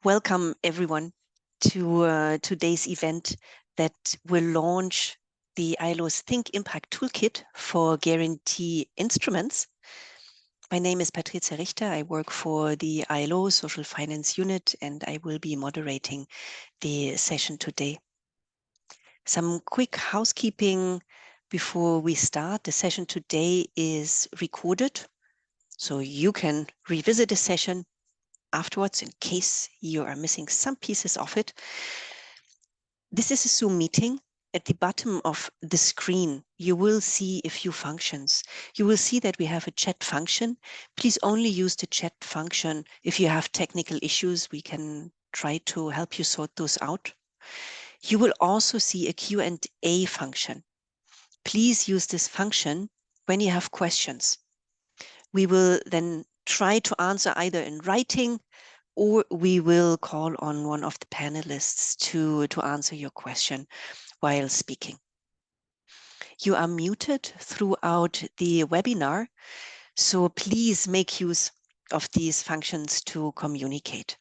Welcome everyone to today's event that will launch the ILO's Think Impact Toolkit for guarantee instruments. My name is Patricia Richter. I work for the ILO Social Finance Unit and I will be moderating the session today. Some quick housekeeping before we start. The session today is recorded, so you can revisit the session afterwards in case you are missing some pieces of it. This is a Zoom meeting. At the bottom of the screen, you will see a few functions. You will see that we have a chat function. Please only use the chat function if you have technical issues. We can try to help you sort those out. You will also see a Q&A function. Please use this function when you have questions. We will then try to answer either in writing or we will call on one of the panelists to answer your question while speaking. You are muted throughout the webinar, so please make use of these functions to communicate.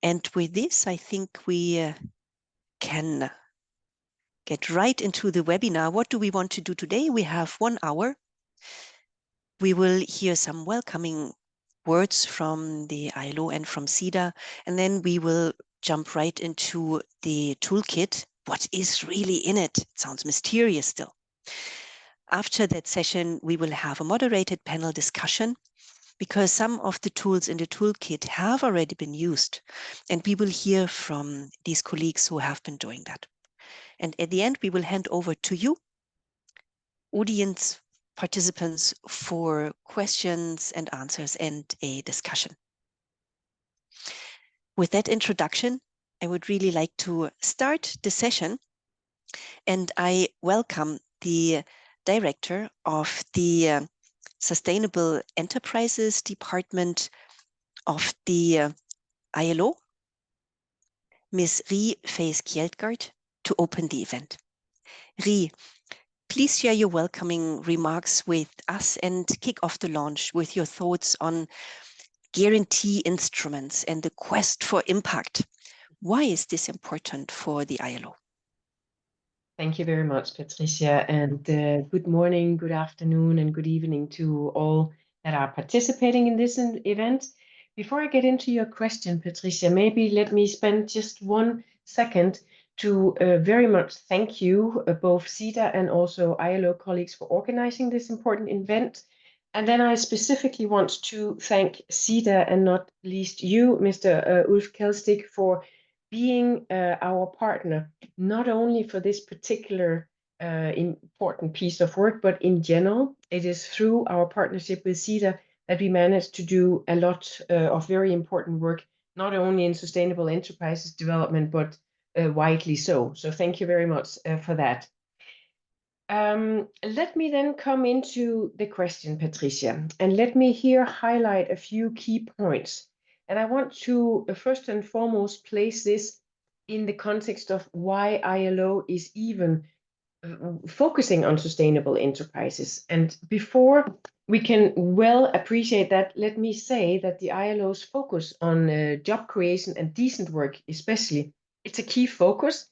And with this, I think we can get right into the webinar. What do we want to do today? We have 1 hour. We will hear some welcoming words from the ILO and from Sida, and then we will jump right into the toolkit. What is really in it? It sounds mysterious still. After that session, we will have a moderated panel discussion because some of the tools in the toolkit have already been used, and we will hear from these colleagues who have been doing that. And at the end, we will hand over to you, audience participants, for questions and answers and a discussion. With that introduction, I would really like to start the session, and I welcome the director of the Sustainable Enterprises Department of the ILO, Ms. Vejs-Kjleldgaard, to open the event. Please share your welcoming remarks with us and kick off the launch with your thoughts on guarantee instruments and the quest for impact. Why is this important for the ILO? Thank you very much, Patricia, and good morning, good afternoon, and good evening to all that are participating in this event. Before I get into your question, Patricia, maybe let me spend just 1 second to very much thank you, both Sida and also ILO colleagues, for organizing this important event. And then I specifically want to thank Sida and not least you, Mr. Ulf Källstig, for being our partner, not only for this particular important piece of work, but in general. It is through our partnership with Sida that we managed to do a lot of very important work, not only in sustainable enterprises development, but widely so. So thank you very much for that. Let me then come into the question, Patricia, and let me here highlight a few key points. And I want to first and foremost place this in the context of why ILO is even focusing on sustainable enterprises. And before we can well appreciate that, let me say that the ILO's focus on job creation and decent work, especially, it's a key focus.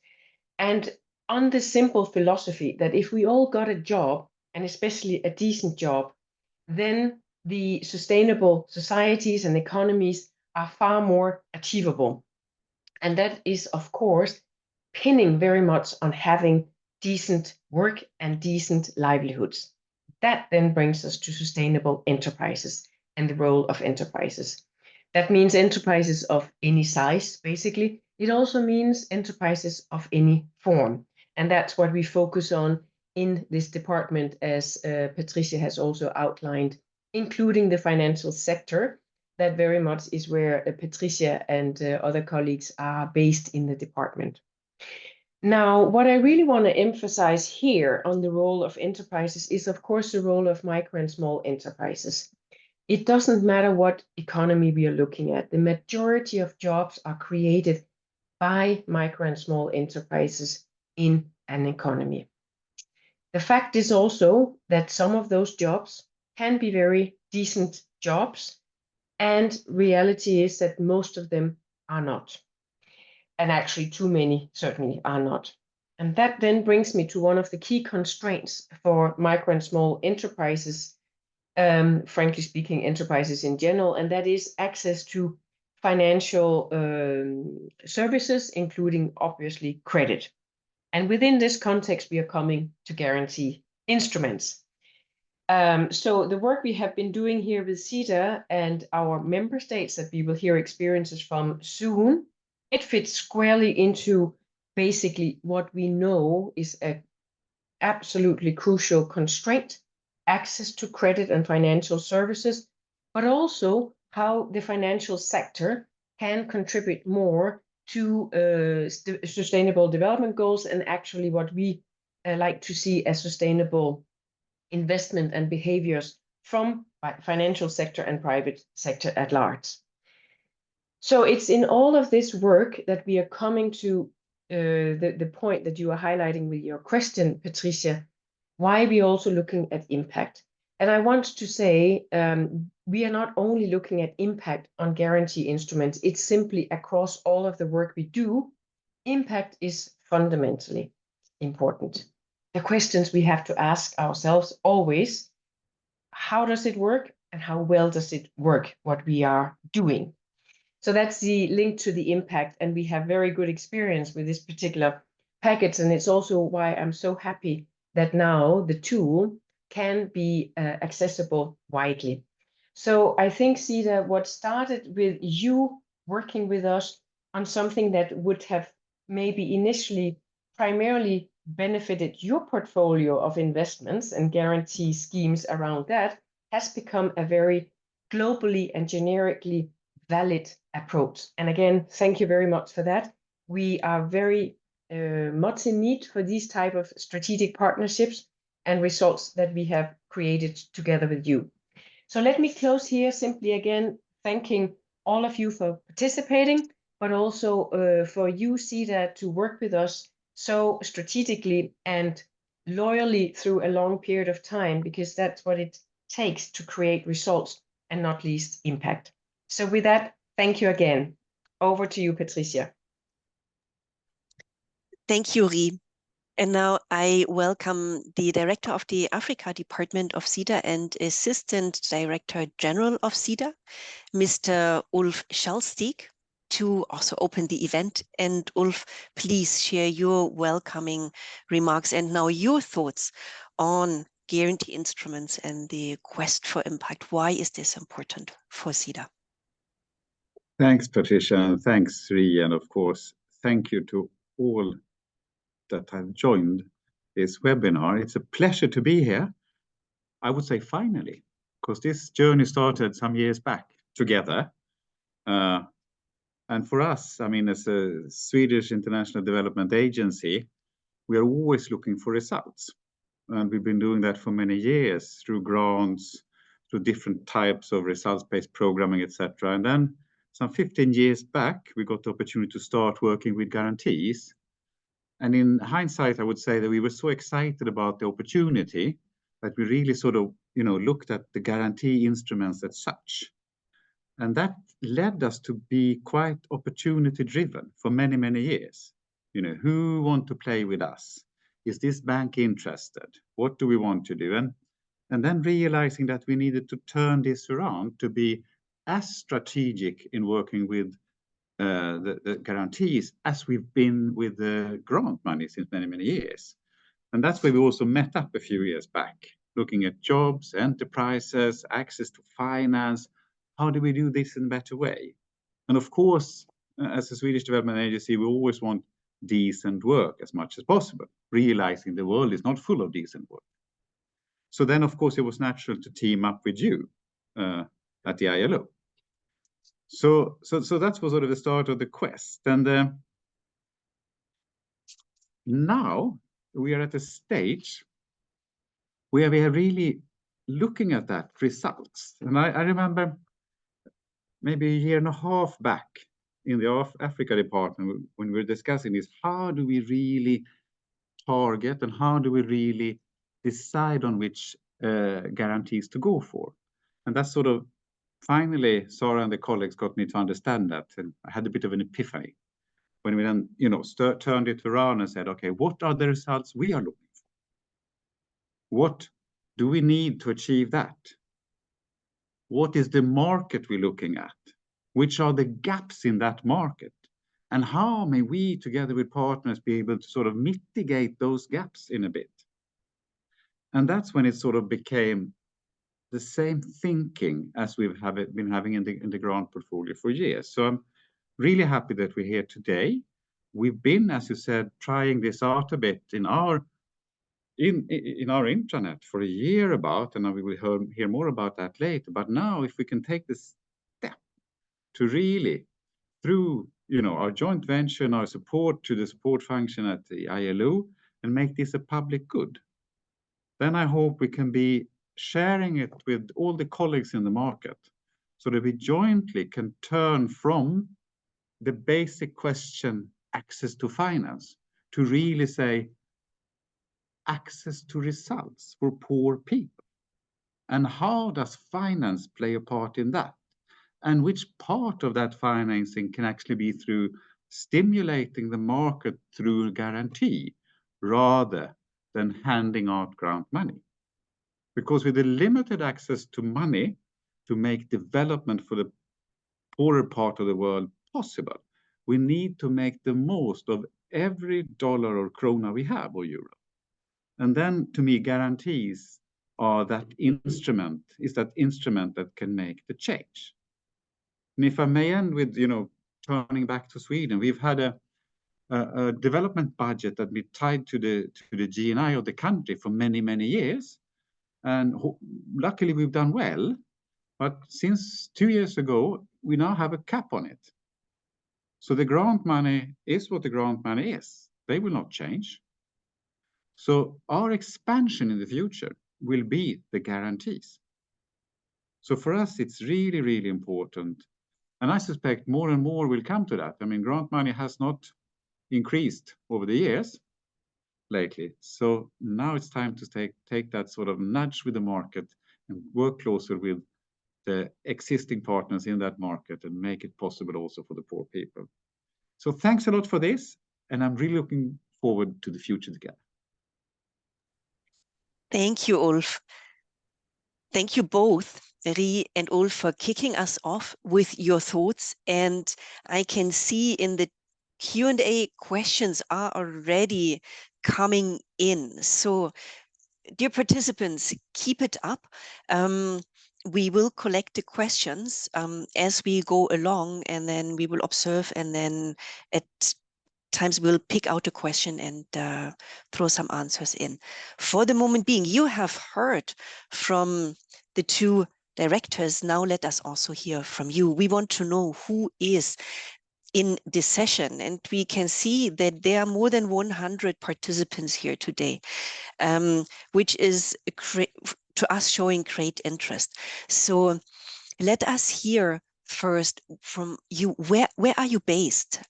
And on the simple philosophy that if we all got a job, and especially a decent job, then the sustainable societies and economies are far more achievable. And that is, of course, pinning very much on having decent work and decent livelihoods. That then brings us to sustainable enterprises and the role of enterprises. That means enterprises of any size, basically. It also means enterprises of any form. And that's what we focus on in this department, as Patricia has also outlined, including the financial sector. That very much is where Patricia and other colleagues are based in the department. Now, what I really want to emphasize here on the role of enterprises is, of course, the role of micro and small enterprises. It doesn't matter what economy we are looking at. The majority of jobs are created by micro and small enterprises in an economy. The fact is also that some of those jobs can be very decent jobs, And reality is that most of them are not. And actually too many certainly are not. And that then brings me to one of the key constraints for micro and small enterprises, frankly speaking, enterprises in general, and that is access to financial services, including obviously credit. And within this context, we are coming to guarantee instruments. So the work we have been doing here with Sida and our member states that we will hear experiences from soon, it fits squarely into basically what we know is an absolutely crucial constraint, access to credit and financial services, but also how the financial sector can contribute more to sustainable development goals and actually what we like to see as sustainable investment and behaviors from financial sector and private sector at large. So it's in all of this work that we are coming to the point that you are highlighting with your question, Patricia, why we are also looking at impact. And I want to say we are not only looking at impact on guarantee instruments, it's simply across all of the work we do. Impact is fundamentally important. The questions we have to ask ourselves always, how does it work and how well does it work, what we are doing? So that's the link to the impact, and we have very good experience with this particular package, and it's also why I'm so happy that now the tool can be accessible widely. So I think, Sida, what started with you working with us on something that would have maybe initially primarily benefited your portfolio of investments and guarantee schemes around that has become a very globally and generically valid approach. And again, thank you very much for that. We are very much in need for these type of strategic partnerships and results that we have created together with you. So let me close here simply again, thanking all of you for participating, but also for you, Sida, to work with us so strategically and loyally through a long period of time, because that's what it takes to create results and not least impact. So with that, thank you again. Over to you, Patricia. Thank you, Ri. And now I welcome the Director of the Africa Department of Sida and Assistant Director General of Sida, Mr. Ulf Källstig, to also open the event. And Ulf, please share your welcoming remarks and now your thoughts on guarantee instruments and the quest for impact. Why is this important for Sida? Thanks, Patricia, and thanks, Ri, and of course, thank you to all that have joined this webinar. It's a pleasure to be here. I would say finally, because this journey started some years back together. And for us, I mean, as a Swedish International Development Agency, we are always looking for results. And we've been doing that for many years through grants, through different types of results-based programming, etc. And then some 15 years back, we got the opportunity to start working with guarantees. And in hindsight, I would say that we were so excited about the opportunity that we really sort of, looked at the guarantee instruments as such. And that led us to be quite opportunity driven for many, many years. Who want to play with us? Is this bank interested? What do we want to do? And then realizing that we needed to turn this around to be as strategic in working with the guarantees as we've been with the grant money since many, many years. And that's where we also met up a few years back, looking at jobs, enterprises, access to finance. How do we do this in a better way? And of course, as a Swedish development agency, we always want decent work as much as possible, realizing the world is not full of decent work. So then, of course, it was natural to team up with you at the ILO. So that was sort of the start of the quest. And now we are at a stage where we are really looking at that results. And I remember maybe a year and a half back in the Africa department when we were discussing this, how do we really target and how do we really decide on which guarantees to go for? And that's sort of finally, Sarah and the colleagues got me to understand that, and I had a bit of an epiphany when we then, turned it around and said, okay, what are the results we are looking for? What do we need to achieve that? What is the market we're looking at? Which are the gaps in that market? And how may we, together with partners, be able to sort of mitigate those gaps in a bit? And that's when it sort of became the same thinking as we've been having in the grant portfolio for years. So I'm really happy that we're here today. We've been, as you said, trying this out a bit in our intranet for a year about, and we will hear more about that later. But now, if we can take this step to really, through our joint venture and our support to the support function at the ILO, and make this a public good, then I hope we can be sharing it with all the colleagues in the market, so that we jointly can turn from the basic question, access to finance, to really say access to results for poor people. And how does finance play a part in that? And which part of that financing can actually be through stimulating the market through guarantee, rather than handing out grant money? Because with the limited access to money to make development for the poorer part of the world possible, we need to make the most of every dollar or krona we have, or euro. And then, to me, guarantees are that instrument that can make the change. And if I may end with, turning back to Sweden, we've had a development budget that we tied to the GNI of the country for many, many years. And luckily we've done well, but since 2 years ago, we now have a cap on it. So the grant money is what the grant money is. They will not change. So our expansion in the future will be the guarantees. So for us, it's really, really important. And I suspect more and more will come to that. I mean, grant money has not increased over the years lately. So now it's time to take that sort of nudge with the market and work closer with the existing partners in that market and make it possible also for the poor people. So thanks a lot for this. And I'm really looking forward to the future together. Thank you, Ulf. Thank you both, Ri and Ulf, for kicking us off with your thoughts. And I can see in the Q&A questions are already coming in. So, dear participants, keep it up. We will collect the questions as we go along, and then we will observe, and then at times we'll pick out a question and throw some answers in. For the moment being, you have heard from the two directors. Now let us also hear from you. We want to know who is in this session, and we can see that there are more than 100 participants here today, which is to us showing great interest. So let us hear first from you. Where are you based?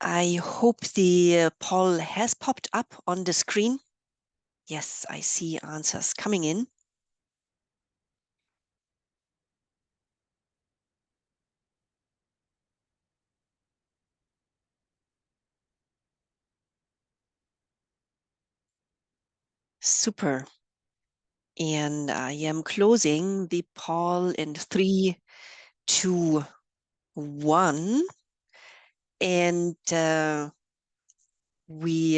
I hope the poll has popped up on the screen. Yes, I see answers coming in. Super. And I am closing the poll in 3, 2, 1. And we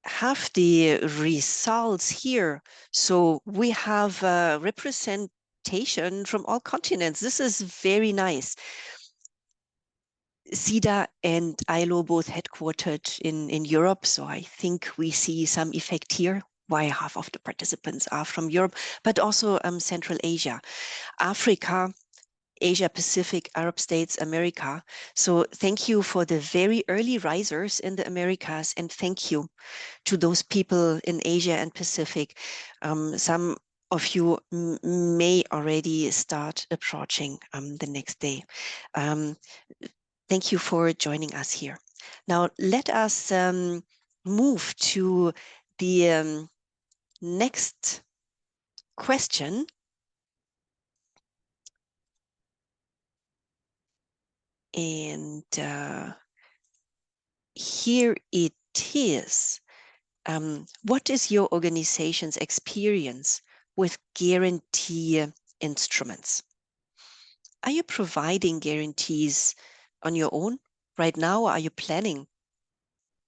have the results here. So we have representation from all continents. This is very nice. Sida and ILO both headquartered in Europe. So I think we see some effect here, why half of the participants are from Europe, but also Central Asia, Africa, Asia Pacific, Arab states, America. So thank you for the very early risers in the Americas, and thank you to those people in Asia and Pacific. Some of you may already start approaching the next day. Thank you for joining us here. Now let us move to the next question. And here it is. What is your organization's experience with guarantee instruments? Are you providing guarantees on your own right now? Are you planning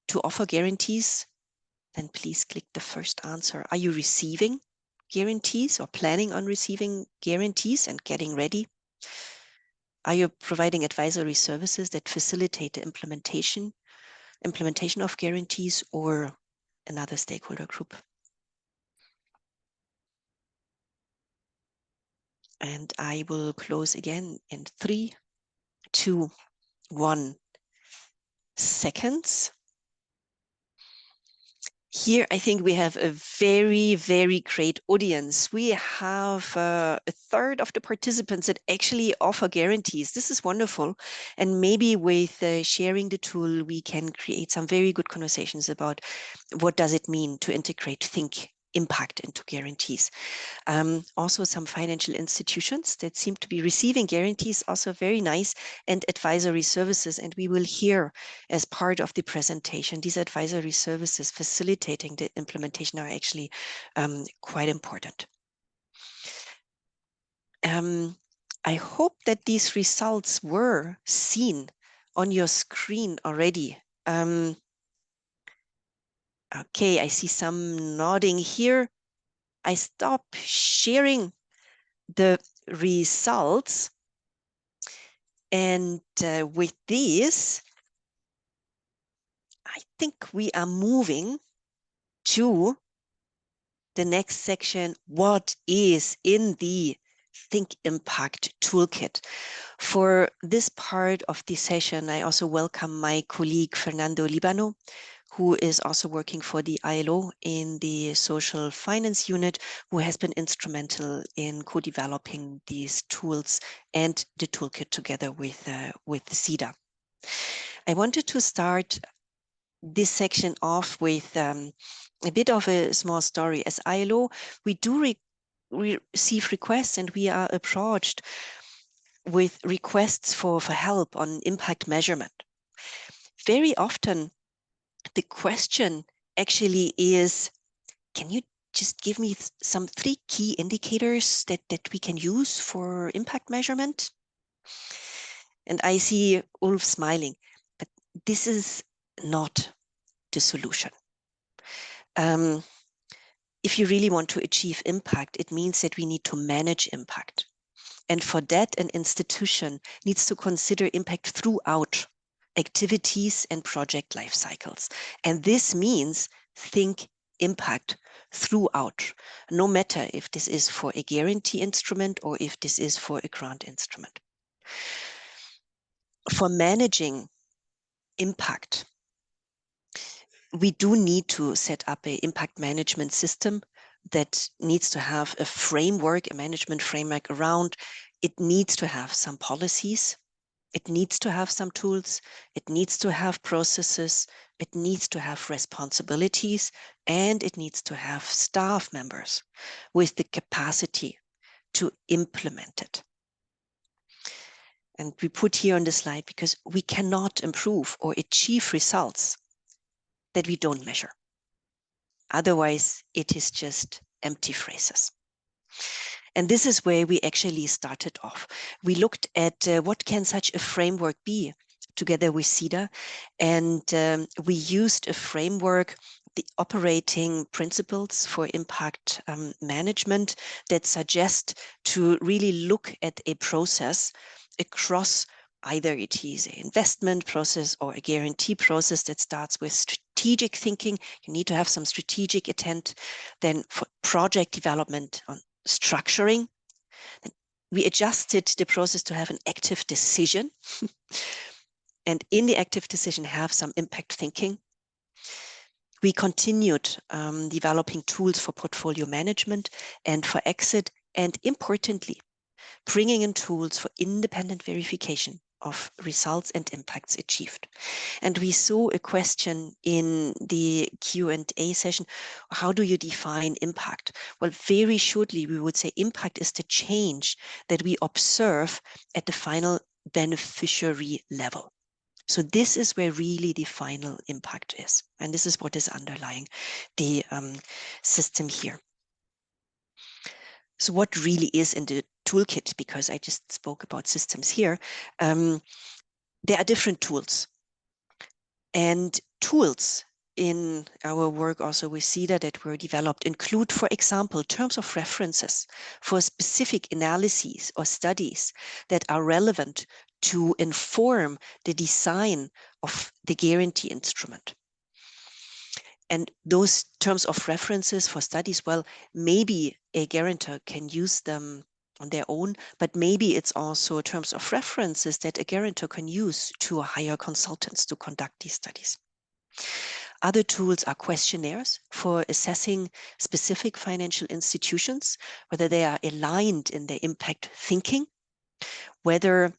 to offer guarantees? Then please click the first answer. Are you receiving guarantees or planning on receiving guarantees and getting ready? Are you providing advisory services that facilitate the implementation of guarantees or another stakeholder group? And I will close again in 3, 2, 1 seconds. Here, I think we have a very, very great audience. We have a third of the participants that actually offer guarantees. This is wonderful. And maybe with sharing the tool, we can create some very good conversations about what does it mean to integrate Think Impact into guarantees. Also some financial institutions that seem to be receiving guarantees, also very nice, and advisory services. And we will hear as part of the presentation, these advisory services facilitating the implementation are actually quite important. I hope that these results were seen on your screen already. Okay, I see some nodding here. I stop sharing the results. And with this, I think we are moving to the next section. What is in the Think Impact Toolkit? For this part of the session, I also welcome my colleague Fernando Libano, who is also working for the ILO in the social finance unit, who has been instrumental in co-developing these tools and the toolkit together with Sida. I wanted to start this section off with a bit of a small story. As ILO, we do receive requests and we are approached with requests for help on impact measurement. Very often, the question actually is, can you just give me some 3 key indicators that we can use for impact measurement? And I see Ulf smiling, but this is not the solution. If you really want to achieve impact, it means that we need to manage impact. And for that, an institution needs to consider impact throughout activities and project life cycles. And this means think impact throughout, no matter if this is for a guarantee instrument or if this is for a grant instrument. For managing impact, we do need to set up an impact management system that needs to have a framework, a management framework around. It needs to have some policies. It needs to have some tools. It needs to have processes. It needs to have responsibilities, and it needs to have staff members with the capacity to implement it. And we put here on the slide because we cannot improve or achieve results that we don't measure. Otherwise, it is just empty phrases. And this is where we actually started off. We looked at what can such a framework be together with Sida, and we used a framework, the operating principles for impact management, that suggest to really look at a process across either it is an investment process or a guarantee process that starts with strategic thinking. You need to have some strategic intent. Then for project development on structuring, we adjusted the process to have an active decision. And in the active decision, have some impact thinking. We continued developing tools for portfolio management and for exit, and importantly, bringing in tools for independent verification of results and impacts achieved. And we saw a question in the Q&A session, how do you define impact? Well, very shortly, we would say impact is the change that we observe at the final beneficiary level. So this is where really the final impact is. And this is what is underlying the system here. So what really is in the toolkit, because I just spoke about systems here, there are different tools. And tools in our work also with Sida that were developed include, for example, terms of references for specific analyses or studies that are relevant to inform the design of the guarantee instrument. And those terms of references for studies, well, maybe a guarantor can use them on their own, but maybe it's also terms of references that a guarantor can use to hire consultants to conduct these studies. Other tools are questionnaires for assessing specific financial institutions, whether they are aligned in their impact thinking, whether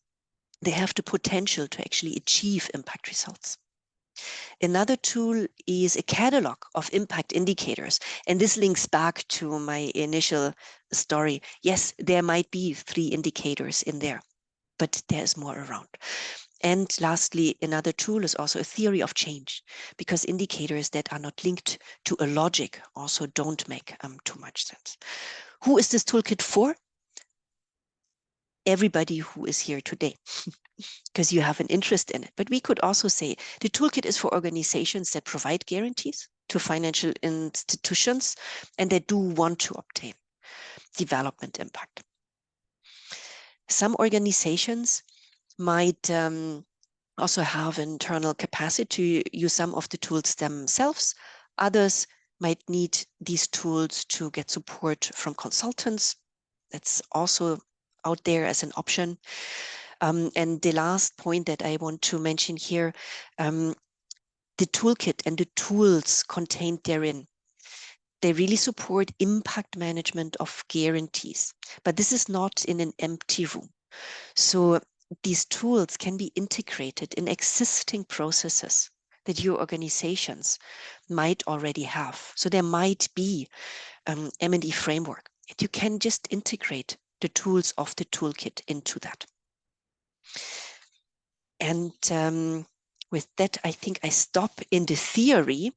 they have the potential to actually achieve impact results. Another tool is a catalog of impact indicators. And this links back to my initial story. Yes, there might be 3 indicators in there, but there's more around. And lastly, another tool is also a theory of change, because indicators that are not linked to a logic also don't make too much sense. Who is this toolkit for? Everybody who is here today. Because you have an interest in it. But we could also say the toolkit is for organizations that provide guarantees to financial institutions and that do want to obtain development impact. Some organizations might also have internal capacity to use some of the tools themselves. Others might need these tools to get support from consultants. That's also out there as an option. And the last point that I want to mention here, the toolkit and the tools contained therein, they really support impact management of guarantees. But this is not in an empty room. So these tools can be integrated in existing processes that your organizations might already have. So there might be M&E framework. You can just integrate the tools of the toolkit into that. And with that, I think I stop in the theory.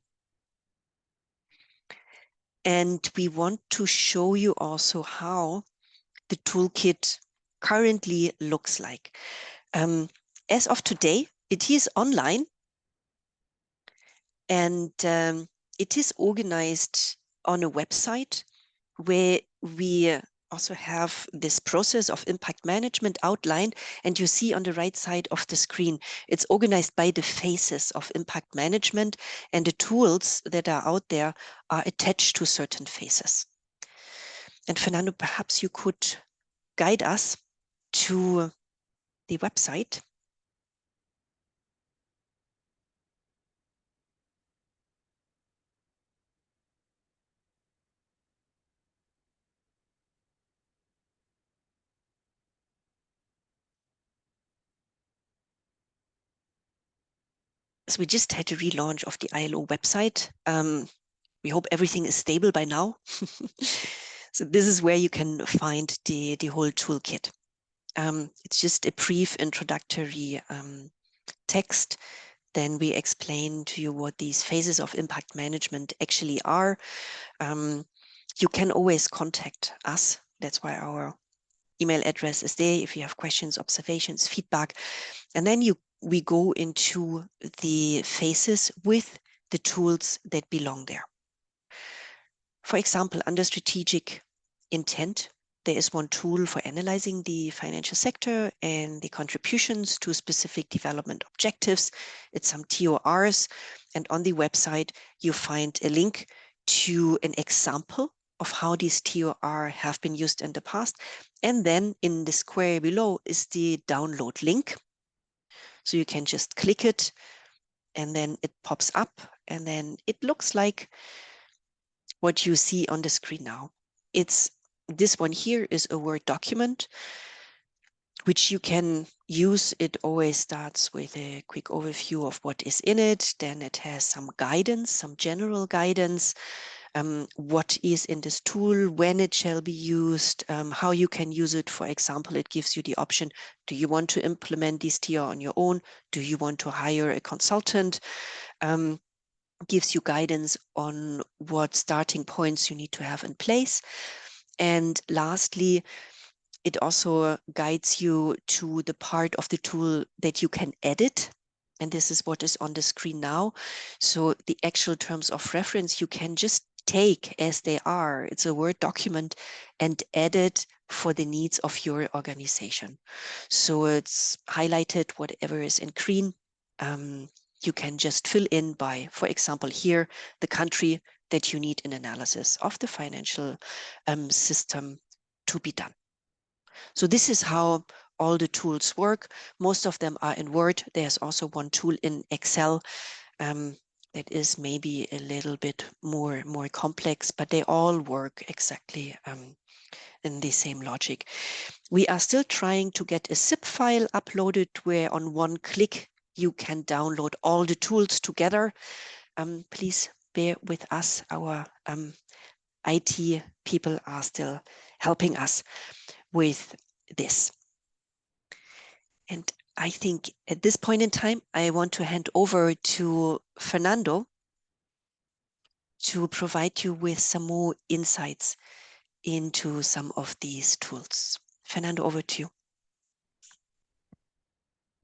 And we want to show you also how the toolkit currently looks like. As of today, it is online. And it is organized on a website where we also have this process of impact management outlined, and you see on the right side of the screen, it's organized by the phases of impact management, and the tools that are out there are attached to certain phases. And Fernando, perhaps you could guide us to the website. So we just had a relaunch of the ILO website. We hope everything is stable by now. So this is where you can find the whole toolkit. It's just a brief introductory text. Then we explain to you what these phases of impact management actually are. You can always contact us. That's why our email address is there if you have questions, observations, feedback. And then we go into the phases with the tools that belong there. For example, under strategic intent, there is one tool for analyzing the financial sector and the contributions to specific development objectives. It's some TORs. And on the website, you find a link to an example of how these TOR have been used in the past. And then in the square below is the download link. So you can just click it and then it pops up and then it looks like what you see on the screen now. This one here is a Word document which you can use. It always starts with a quick overview of what is in it. Then it has some guidance, some general guidance, what is in this tool, when it shall be used, how you can use it. For example, it gives you the option, do you want to implement these TIA on your own? Do you want to hire a consultant? Gives you guidance on what starting points you need to have in place. And lastly, it also guides you to the part of the tool that you can edit. And this is what is on the screen now. So the actual terms of reference, you can just take as they are. It's a Word document and edit for the needs of your organization. So it's highlighted whatever is in green. You can just fill in by, for example, here, the country that you need an analysis of the financial system to be done. So this is how all the tools work. Most of them are in Word. There's also one tool in Excel that is maybe a little bit more complex, but they all work exactly in the same logic. We are still trying to get a zip file uploaded where on one click you can download all the tools together. Please bear with us. Our IT people are still helping us with this. And I think at this point in time, I want to hand over to Fernando to provide you with some more insights into some of these tools. Fernando, over to you.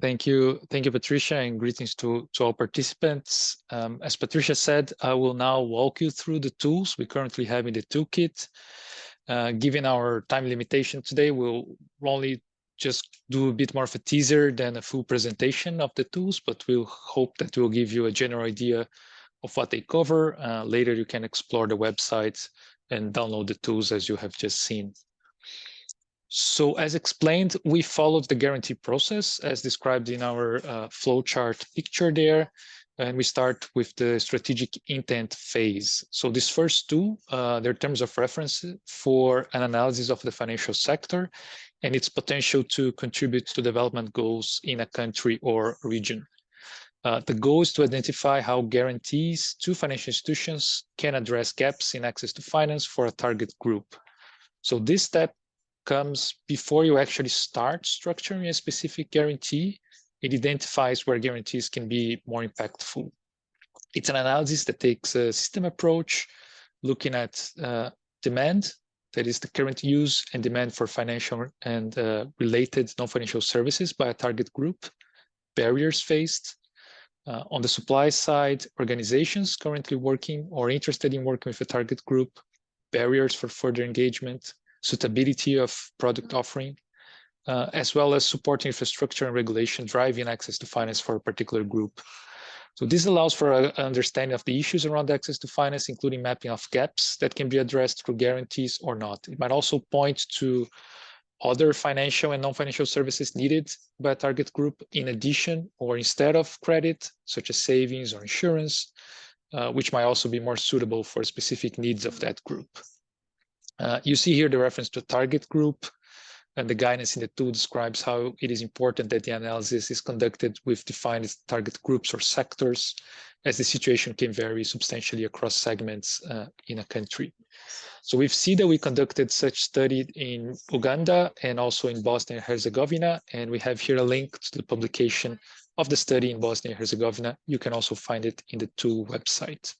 Thank you, Patricia, and greetings to all participants. As Patricia said, I will now walk you through the tools we currently have in the toolkit. Given our time limitation today, we'll only just do a bit more of a teaser than a full presentation of the tools, but we'll hope that we'll give you a general idea of what they cover. Later, you can explore the website and download the tools as you have just seen. So as explained, we followed the guarantee process as described in our flowchart picture there. And we start with the strategic intent phase. So this first two, they're terms of reference for an analysis of the financial sector and its potential to contribute to development goals in a country or region. The goal is to identify how guarantees to financial institutions can address gaps in access to finance for a target group. So this step comes before you actually start structuring a specific guarantee. It identifies where guarantees can be more impactful. It's an analysis that takes a system approach, looking at demand, that is the current use and demand for financial and related non-financial services by a target group, barriers faced. On the supply side, organizations currently working or interested in working with a target group, barriers for further engagement, suitability of product offering, as well as supporting infrastructure and regulation driving access to finance for a particular group. So this allows for an understanding of the issues around access to finance, including mapping of gaps that can be addressed through guarantees or not. It might also point to other financial and non-financial services needed by a target group in addition or instead of credit, such as savings or insurance, which might also be more suitable for specific needs of that group. You see here the reference to target group, and the guidance in the tool describes how it is important that the analysis is conducted with defined target groups or sectors, as the situation can vary substantially across segments in a country. So with Sida, we conducted such study in Uganda and also in Bosnia and Herzegovina, and we have here a link to the publication of the study in Bosnia and Herzegovina. You can also find it in the tool website.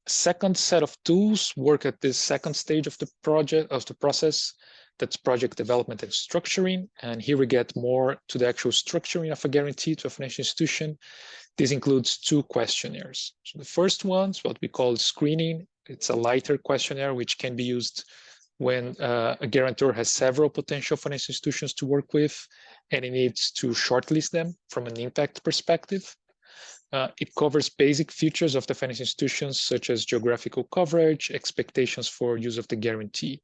Second set of tools work at the second stage of the project, of the process. That's project development and structuring. And here we get more to the actual structuring of a guarantee to a financial institution. This includes two questionnaires. So the first one is what we call screening. It's a lighter questionnaire which can be used when a guarantor has several potential financial institutions to work with, and it needs to shortlist them from an impact perspective. It covers basic features of the financial institutions, such as geographical coverage, expectations for use of the guarantee.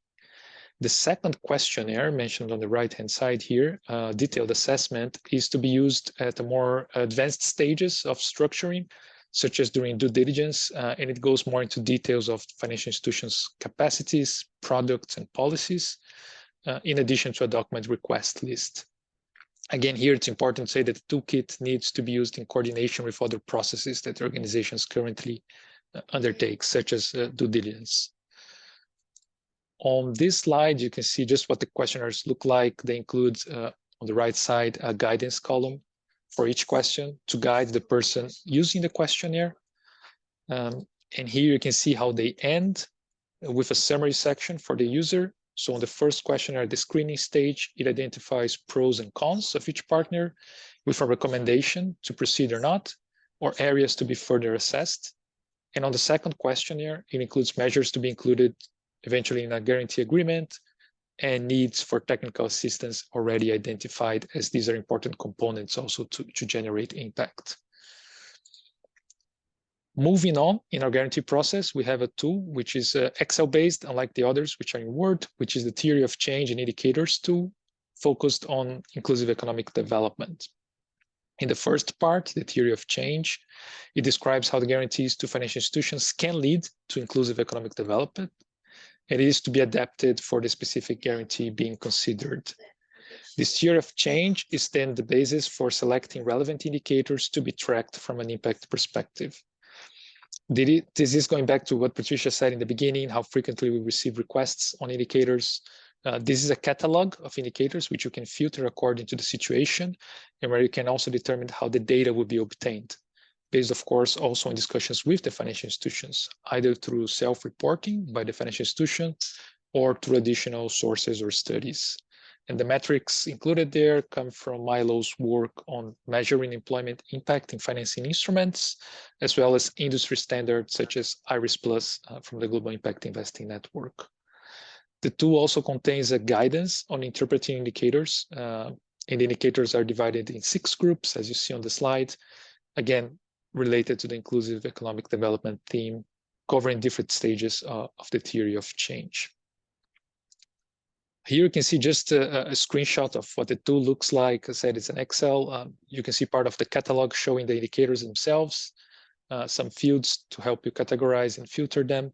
The second questionnaire, mentioned on the right-hand side here, detailed assessment, is to be used at the more advanced stages of structuring, such as during due diligence, and it goes more into details of financial institutions' capacities, products, and policies. in addition to a document request list. Again, here it's important to say that the toolkit needs to be used in coordination with other processes that organizations currently undertake, such as due diligence. On this slide, you can see just what the questionnaires look like. They include, on the right side, a guidance column for each question to guide the person using the questionnaire. And here you can see how they end with a summary section for the user. So on the first questionnaire, the screening stage, it identifies pros and cons of each partner with a recommendation to proceed or not, or areas to be further assessed. And on the second questionnaire, it includes measures to be included eventually in a guarantee agreement and needs for technical assistance already identified, as these are important components also to generate impact. Moving on in our guarantee process, we have a tool which is Excel-based, unlike the others, which are in Word, which is the Theory of Change and Indicators tool, focused on inclusive economic development. In the first part, the Theory of Change, it describes how the guarantees to financial institutions can lead to inclusive economic development. It is to be adapted for the specific guarantee being considered. This Theory of Change is then the basis for selecting relevant indicators to be tracked from an impact perspective. This is going back to what Patricia said in the beginning, how frequently we receive requests on indicators. This is a catalog of indicators which you can filter according to the situation, and where you can also determine how the data will be obtained, based, of course, also on discussions with the financial institutions, either through self-reporting by the financial institution or through additional sources or studies. And the metrics included there come from Milo's work on measuring employment impact in financing instruments, as well as industry standards such as IRIS Plus from the Global Impact Investing Network. The tool also contains a guidance on interpreting indicators, and the indicators are divided in 6 groups, as you see on the slide, again, related to the inclusive economic development theme, covering different stages of the theory of change. Here you can see just a screenshot of what the tool looks like. As I said, it's an Excel. You can see part of the catalog showing the indicators themselves, some fields to help you categorize and filter them.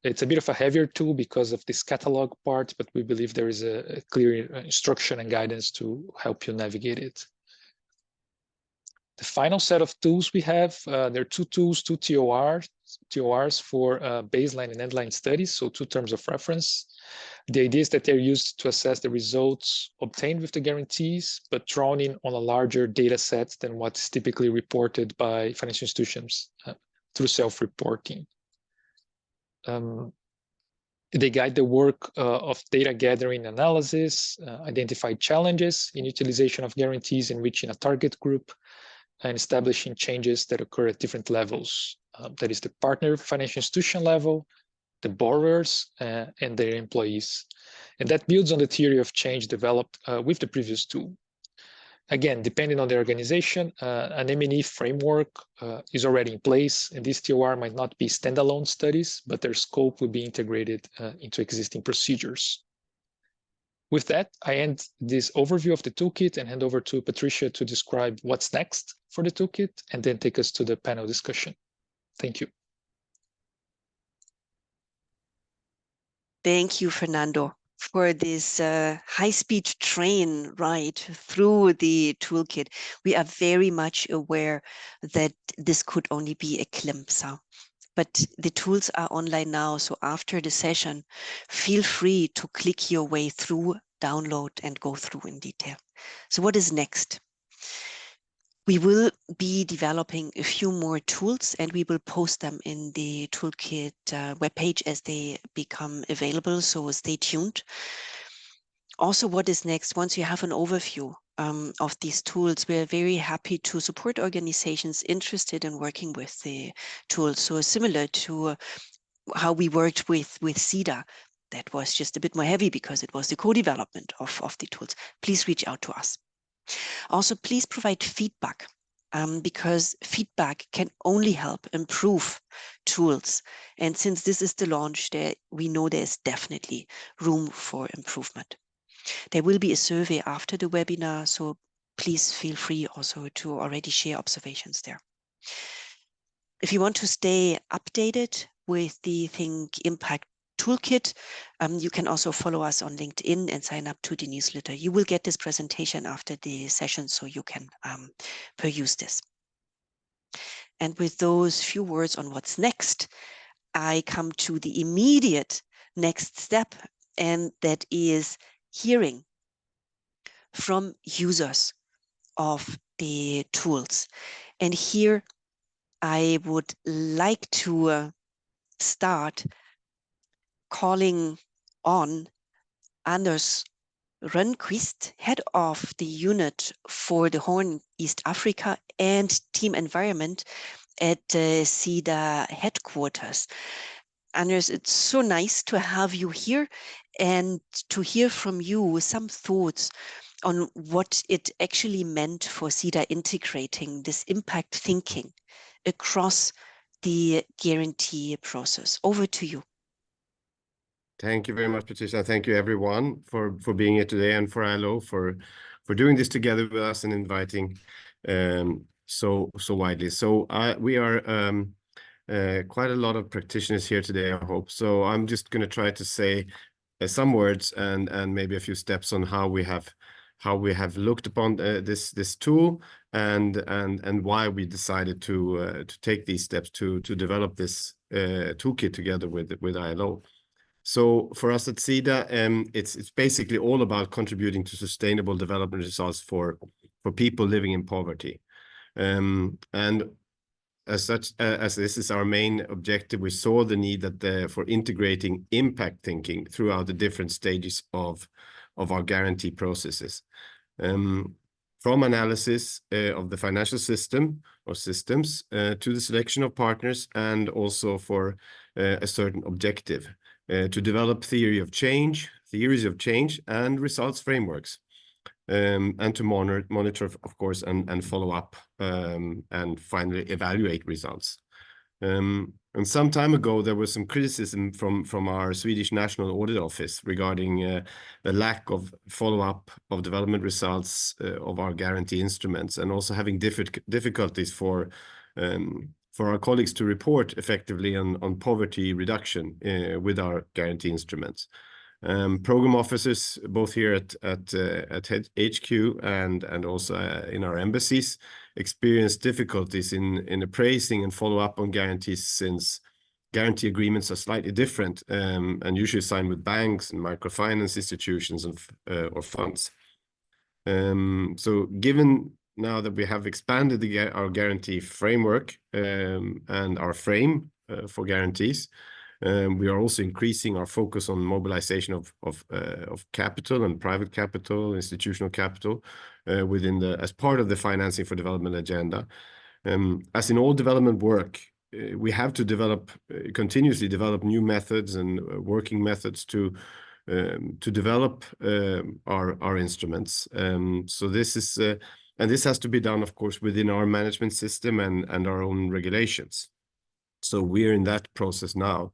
It's a bit of a heavier tool because of this catalog part, but we believe there is a clear instruction and guidance to help you navigate it. The final set of tools we have, there are 2 tools, 2 TORs for baseline and endline studies, so 2 terms of reference. The idea is that they're used to assess the results obtained with the guarantees, but drawn in on a larger data set than what's typically reported by financial institutions through self-reporting. They guide the work of data gathering analysis, identify challenges in utilization of guarantees in reaching a target group, and establishing changes that occur at different levels. That is the partner financial institution level, the borrowers, and their employees. And that builds on the theory of change developed with the previous tool. Again, depending on the organization, an M&E framework is already in place, and this TOR might not be standalone studies, but their scope will be integrated into existing procedures. With that, I end this overview of the toolkit and hand over to Patricia to describe what's next for the toolkit and then take us to the panel discussion. Thank you. Thank you, Fernando, for this high-speed train ride through the toolkit. We are very much aware that this could only be a glimpse, but the tools are online now. So after the session, feel free to click your way through, download, and go through in detail. So what is next? We will be developing a few more tools, and we will post them in the toolkit webpage as they become available, so stay tuned. Also, what is next? Once you have an overview of these tools, we're very happy to support organizations interested in working with the tools. So similar to how we worked with Sida, that was just a bit more heavy because it was the co-development of the tools. Please reach out to us. Also, please provide feedback because feedback can only help improve tools. And since this is the launch, we know there's definitely room for improvement. There will be a survey after the webinar, so please feel free also to already share observations there. If you want to stay updated with the Think Impact Toolkit. You can also follow us on LinkedIn and sign up to the newsletter. You will get this presentation after the session, so you can peruse this. And with those few words on what's next, I come to the immediate next step, and that is hearing from users of the tools. And here I would like to start calling on Anders Rönquist, head of the unit for the Horn, East Africa, and team environment at Sida headquarters. Anders, it's so nice to have you here and to hear from you some thoughts on what it actually meant for Sida integrating this impact thinking across the guarantee process. Over to you. Thank you very much, Patricia. Thank you, everyone, for being here today, and for ILO for doing this together with us and inviting so widely. So we are quite a lot of practitioners here today, I hope. So I'm just going to try to say some words and maybe a few steps on how we have looked upon this tool and why we decided to take these steps to develop this toolkit together with ILO. So for us at Sida, it's basically all about contributing to sustainable development results for people living in poverty. And as such, as this is our main objective, we saw the need for integrating impact thinking throughout the different stages of our guarantee processes. From analysis of the financial system or systems to the selection of partners, and also for a certain objective. To develop theories of change and results frameworks, and to monitor, of course, and follow up, and finally evaluate results. And some time ago, there was some criticism from our Swedish National Audit Office regarding the lack of follow-up of development results of our guarantee instruments, and also having difficulties for our colleagues to report effectively on poverty reduction with our guarantee instruments. Program officers, both here at HQ and also in our embassies, experience difficulties in appraising and follow up on guarantees, since guarantee agreements are slightly different and usually signed with banks and microfinance institutions or funds. So given now that we have expanded our guarantee framework and our frame for guarantees, we are also increasing our focus on mobilization of capital and private capital, institutional capital, as part of the financing for development agenda. As in all development work, we have to continuously develop new methods and working methods to develop our instruments. So this is and this has to be done, of course, within our management system and our own regulations. So we're in that process now.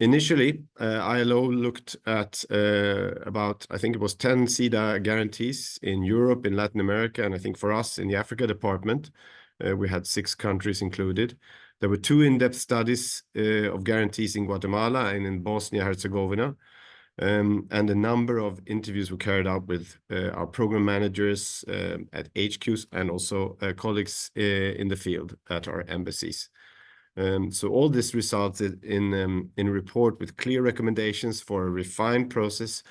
Initially, ILO looked at about, I think it was 10 Sida guarantees in Europe, in Latin America, and I think for us in the Africa department, we had 6 countries included. There were 2 in-depth studies of guarantees in Guatemala and in Bosnia-Herzegovina. And a number of interviews were carried out with our program managers at HQs, and also colleagues in the field at our embassies. So all this resulted in a report with clear recommendations for a refined process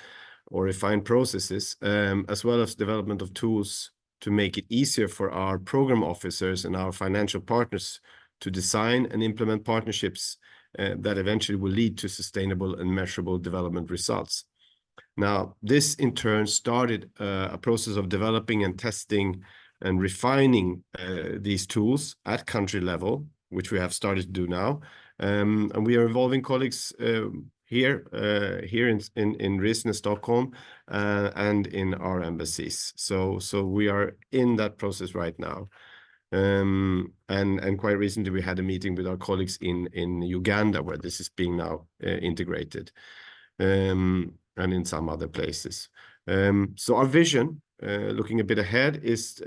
or refined processes, as well as development of tools to make it easier for our program officers and our financial partners to design and implement partnerships that eventually will lead to sustainable and measurable development results. Now, this in turn started a process of developing and testing and refining these tools at country level, which we have started to do now. And we are involving colleagues here in Richter, Stockholm, and in our embassies. So we are in that process right now. And quite recently we had a meeting with our colleagues in Uganda, where this is being now integrated, and in some other places. So our vision looking a bit ahead is,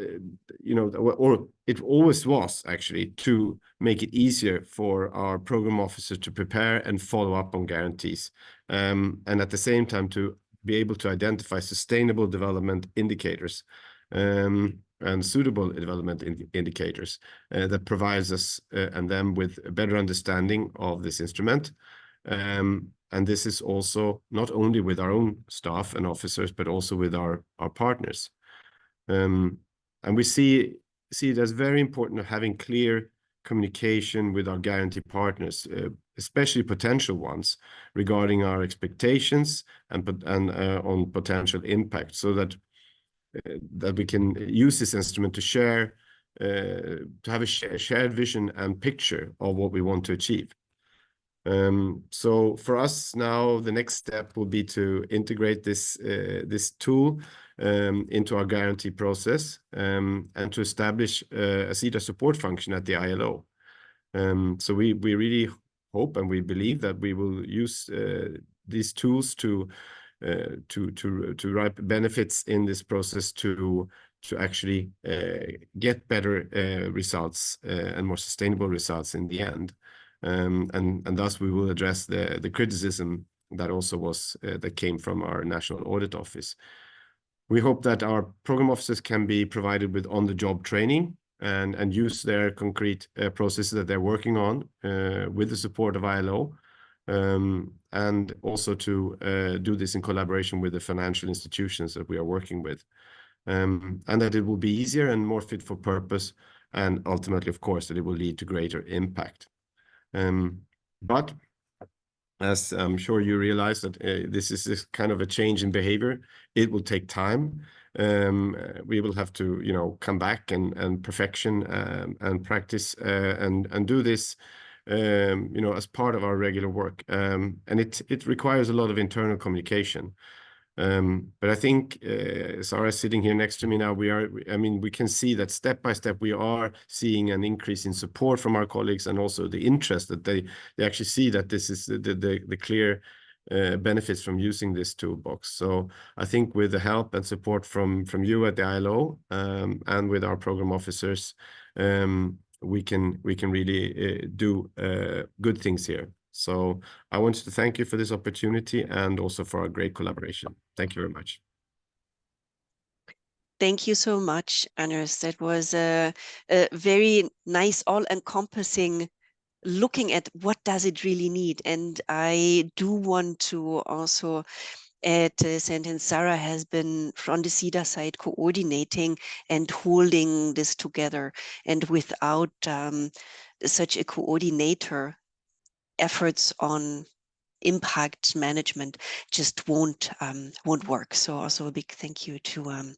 or it always was actually, to make it easier for our program officers to prepare and follow up on guarantees. And at the same time to be able to identify sustainable development indicators and suitable development indicators that provides us and them with a better understanding of this instrument. And this is also not only with our own staff and officers, but also with our partners. And we see it as very important of having clear communication with our guarantee partners, especially potential ones, regarding our expectations and on potential impact, so that we can use this instrument to share, to have a shared vision and picture of what we want to achieve. So for us now, the next step will be to integrate this tool into our guarantee process and to establish a Sida support function at the ILO. So we really hope and we believe that we will use these tools to reap benefits in this process to actually get better results and more sustainable results in the end. And thus we will address the criticism that also was that came from our National Audit Office. We hope that our program officers can be provided with on-the-job training and use their concrete processes that they're working on with the support of ILO, and also to do this in collaboration with the financial institutions that we are working with, and that it will be easier and more fit for purpose, and ultimately, of course, that it will lead to greater impact. But as I'm sure you realize that this is kind of a change in behavior, it will take time. We will have to, come back and perfection and practice and do this, as part of our regular work. And it requires a lot of internal communication. But I think Sarah sitting here next to me now, we can see that step by step we are seeing an increase in support from our colleagues, and also the interest that they actually see that this is the clear benefits from using this toolbox. So I think with the help and support from you at the ILO and with our program officers, we can really do good things here. So I wanted to thank you for this opportunity and also for our great collaboration. Thank you very much. Thank you so much, Anders. That was a very nice, all-encompassing looking at what does it really need. And I do want to also add a sentence. Sarah has been from the Sida side coordinating and holding this together. And without such a coordinator, efforts on impact management just won't work. So also a big thank you to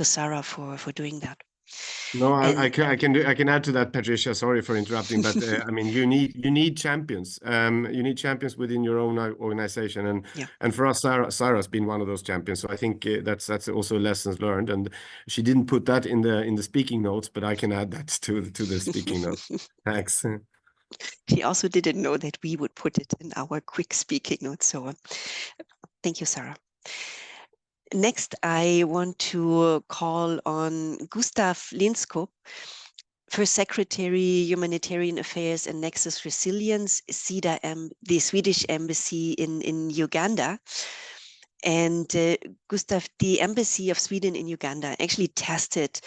Sarah for doing that. No, I can add to that, Patricia. Sorry for interrupting, but you need champions. You need champions within your own organization, and for us, Sarah's been one of those champions. So I think that's also lessons learned, and she didn't put that in the speaking notes, but I can add that to the speaking notes. Thanks. She also didn't know that we would put it in our quick speaking notes. So thank you, Sarah. Next, I want to call on Gustav Lindskog, First Secretary, Humanitarian Affairs and Nexus Resilience, Sida, the Swedish Embassy in Uganda. And Gustav, the Embassy of Sweden in Uganda actually tested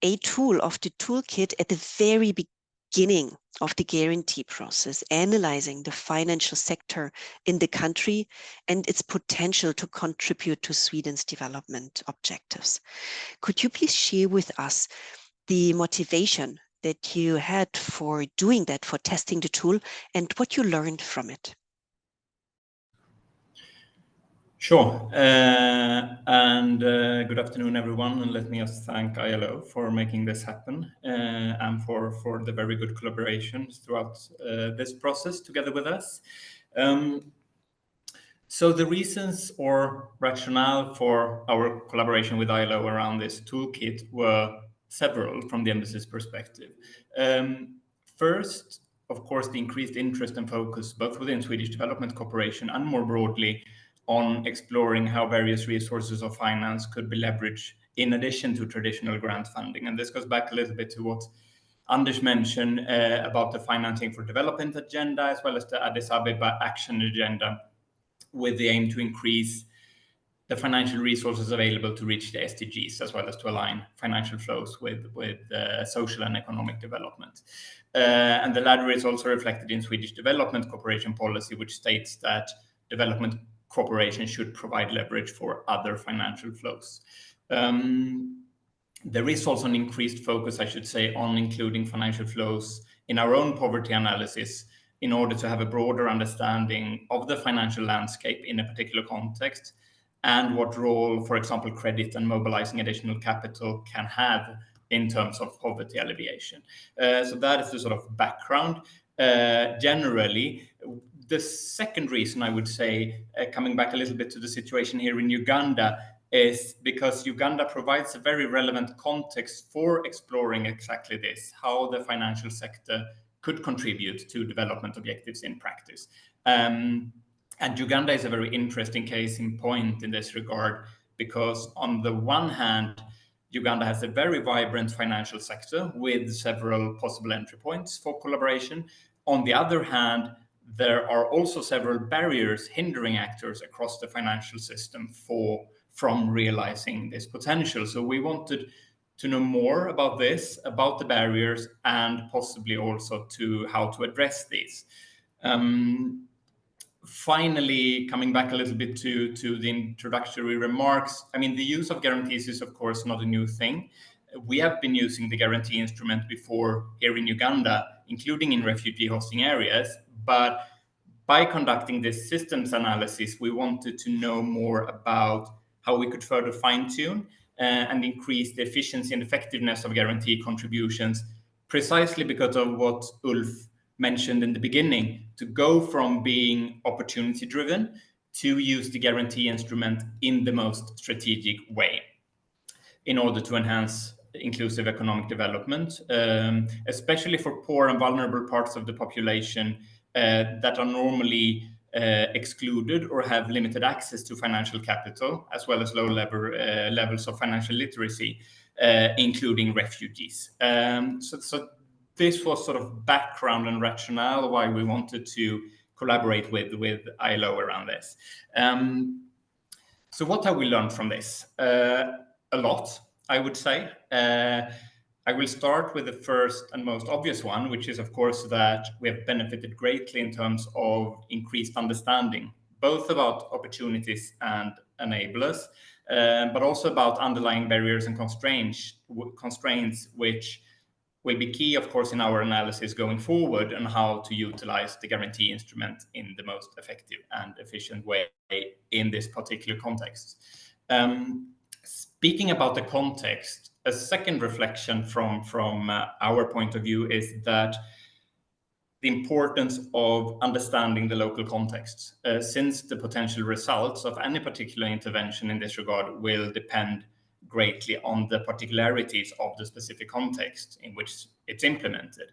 a tool of the toolkit at the very beginning of the guarantee process, analyzing the financial sector in the country and its potential to contribute to Sweden's development objectives. Could you please share with us the motivation that you had for doing that, for testing the tool, and what you learned from it? Sure. And good afternoon, everyone. And let me just thank ILO for making this happen and for the very good collaboration throughout this process together with us. So the reasons or rationale for our collaboration with ILO around this toolkit were several from the embassy's perspective. First, of course, the increased interest and focus both within Swedish development cooperation and more broadly on exploring how various resources of finance could be leveraged in addition to traditional grant funding. And this goes back a little bit to what Anders mentioned about the financing for development agenda, as well as the Addis Ababa action agenda, with the aim to increase the financial resources available to reach the SDGs, as well as to align financial flows with social and economic development. And the latter is also reflected in Swedish development cooperation policy, which states that development cooperation should provide leverage for other financial flows. There is also an increased focus, I should say, on including financial flows in our own poverty analysis in order to have a broader understanding of the financial landscape in a particular context, and what role, for example, credit and mobilizing additional capital can have in terms of poverty alleviation. So that is the sort of background. Generally, the second reason I would say, coming back a little bit to the situation here in Uganda, is because Uganda provides a very relevant context for exploring exactly this, how the financial sector could contribute to development objectives in practice. And Uganda is a very interesting case in point in this regard, because on the one hand, Uganda has a very vibrant financial sector with several possible entry points for collaboration. On the other hand, there are also several barriers hindering actors across the financial system from realizing this potential. So we wanted to know more about this, about the barriers, and possibly also to how to address these. Finally, coming back a little bit to the introductory remarks, I mean, the use of guarantees is, of course, not a new thing. We have been using the guarantee instrument before here in Uganda, including in refugee hosting areas. But by conducting this systems analysis, we wanted to know more about how we could further fine-tune and increase the efficiency and effectiveness of guarantee contributions, precisely because of what Ulf mentioned in the beginning, to go from being opportunity driven to use the guarantee instrument in the most strategic way in order to enhance inclusive economic development, especially for poor and vulnerable parts of the population that are normally excluded or have limited access to financial capital, as well as low levels of financial literacy, including refugees. So this was sort of background and rationale why we wanted to collaborate with ILO around this. So what have we learned from this? A lot, I would say. I will start with the first and most obvious one, which is, of course, that we have benefited greatly in terms of increased understanding, both about opportunities and enablers, but also about underlying barriers and constraints, which will be key, of course, in our analysis going forward, and how to utilize the guarantee instrument in the most effective and efficient way in this particular context. Speaking about the context, a second reflection from our point of view is that the importance of understanding the local context, since the potential results of any particular intervention in this regard will depend greatly on the particularities of the specific context in which it's implemented.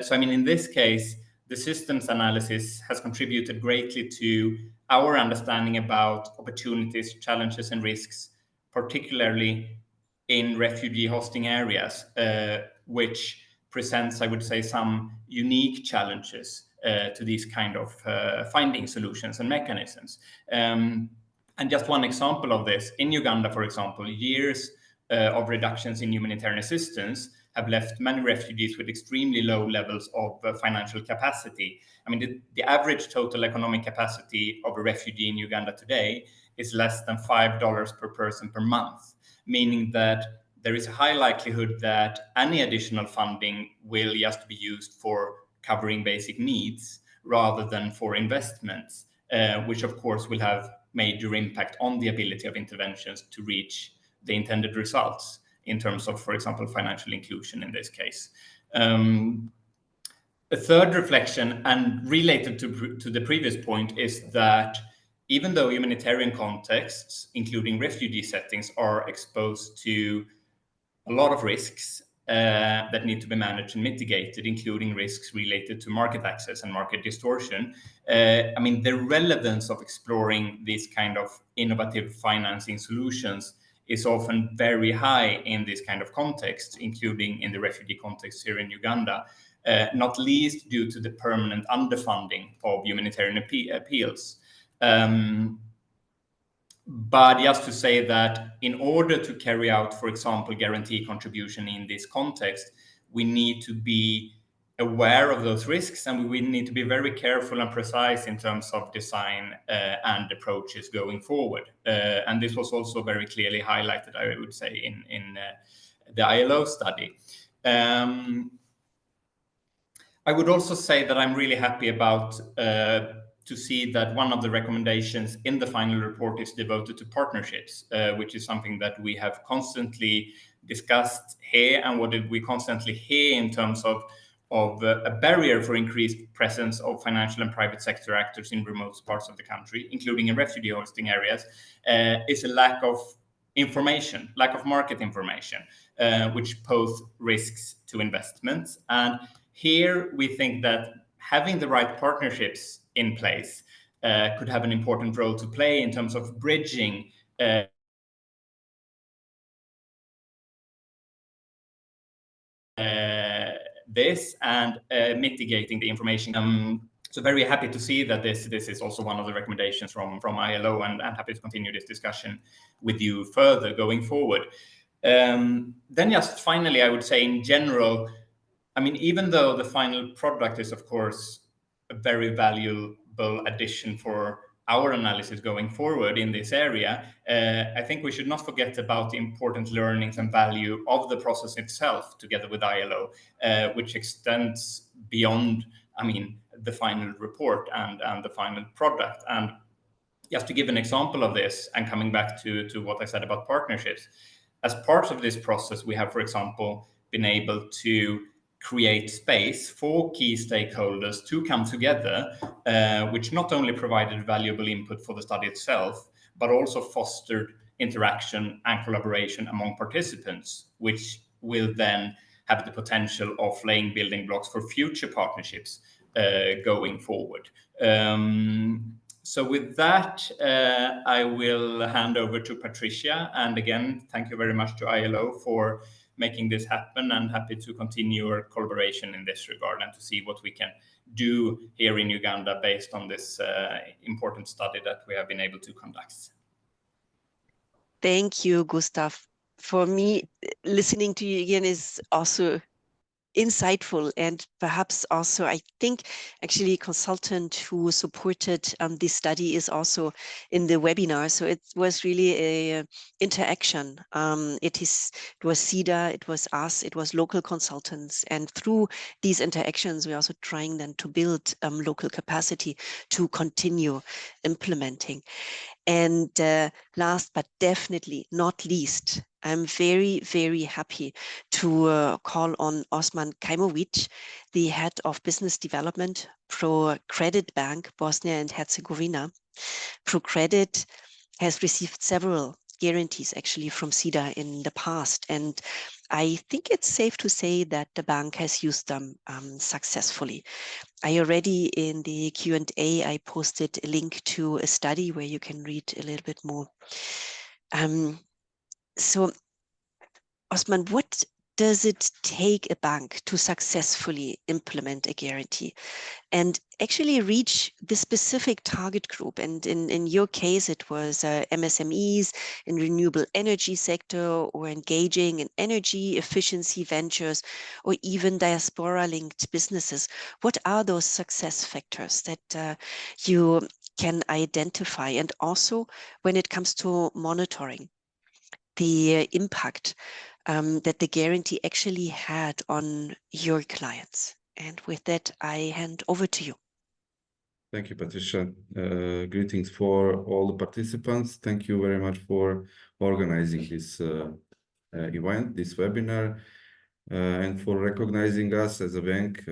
So, I mean, in this case, the systems analysis has contributed greatly to our understanding about opportunities, challenges, and risks, particularly in refugee hosting areas, which presents, I would say, some unique challenges to these kind of finding solutions and mechanisms. And just one example of this, in Uganda, for example, years of reductions in humanitarian assistance have left many refugees with extremely low levels of financial capacity. I mean, the average total economic capacity of a refugee in Uganda today is less than $5 per person per month, meaning that there is a high likelihood that any additional funding will just be used for covering basic needs rather than for investments, which of course will have major impact on the ability of interventions to reach the intended results in terms of, for example, financial inclusion in this case. A third reflection, and related to the previous point, is that even though humanitarian contexts, including refugee settings, are exposed to a lot of risks, that need to be managed and mitigated, including risks related to market access and market distortion. I mean, the relevance of exploring these kind of innovative financing solutions is often very high in this kind of context, including in the refugee context here in Uganda, not least due to the permanent underfunding of humanitarian appeals. But just to say that in order to carry out, for example, guarantee contribution in this context, we need to be aware of those risks, and we need to be very careful and precise in terms of design and approaches going forward. And this was also very clearly highlighted, I would say, in the ILO study. I would also say that I'm really happy about to see that one of the recommendations in the final report is devoted to partnerships, which is something that we have constantly discussed here, and what we constantly hear in terms of a barrier for increased presence of financial and private sector actors in remote parts of the country, including in refugee hosting areas, is a lack of information, lack of market information, which pose risks to investments. And here we think that having the right partnerships in place could have an important role to play in terms of bridging this and mitigating the information. So very happy to see that this is also one of the recommendations from ILO, and I'm happy to continue this discussion with you further going forward. Then just finally, I would say in general, I mean, even though the final product is, of course, a very valuable addition for our analysis going forward in this area, I think we should not forget about the important learnings and value of the process itself together with ILO, which extends beyond, I mean, the final report and the final product. And just to give an example of this, and coming back to what I said about partnerships, as part of this process, we have, for example, been able to create space for key stakeholders to come together, which not only provided valuable input for the study itself, but also fostered interaction and collaboration among participants, which will then have the potential of laying building blocks for future partnerships going forward. So with that, I will hand over to Patricia. And again, thank you very much to ILO for making this happen, and happy to continue our collaboration in this regard and to see what we can do here in Uganda based on this important study that we have been able to conduct. Thank you, Gustav. For me, listening to you again is also insightful, and perhaps also, I think, actually, a consultant who supported this study is also in the webinar. So it was really a interaction. It was Sida, it was us, it was local consultants, and through these interactions, we're also trying then to build local capacity to continue implementing. And last but definitely not least, I'm very, very happy to call on Osman Kajmovic, the head of business development, ProCredit Bank, Bosnia and Herzegovina. ProCredit has received several guarantees actually from Sida in the past, and I think it's safe to say that the bank has used them successfully. I already in the Q&A, I posted a link to a study where you can read a little bit more. So, Osman, what does it take a bank to successfully implement a guarantee and actually reach the specific target group? And in your case, it was MSMEs in renewable energy sector, or engaging in energy efficiency ventures, or even diaspora-linked businesses. What are those success factors that you can identify? And also, when it comes to monitoring the impact that the guarantee actually had on your clients. And with that, I hand over to you. Thank you, Patricia. Greetings for all the participants. Thank you very much for organizing this event, this webinar, and for recognizing us as a bank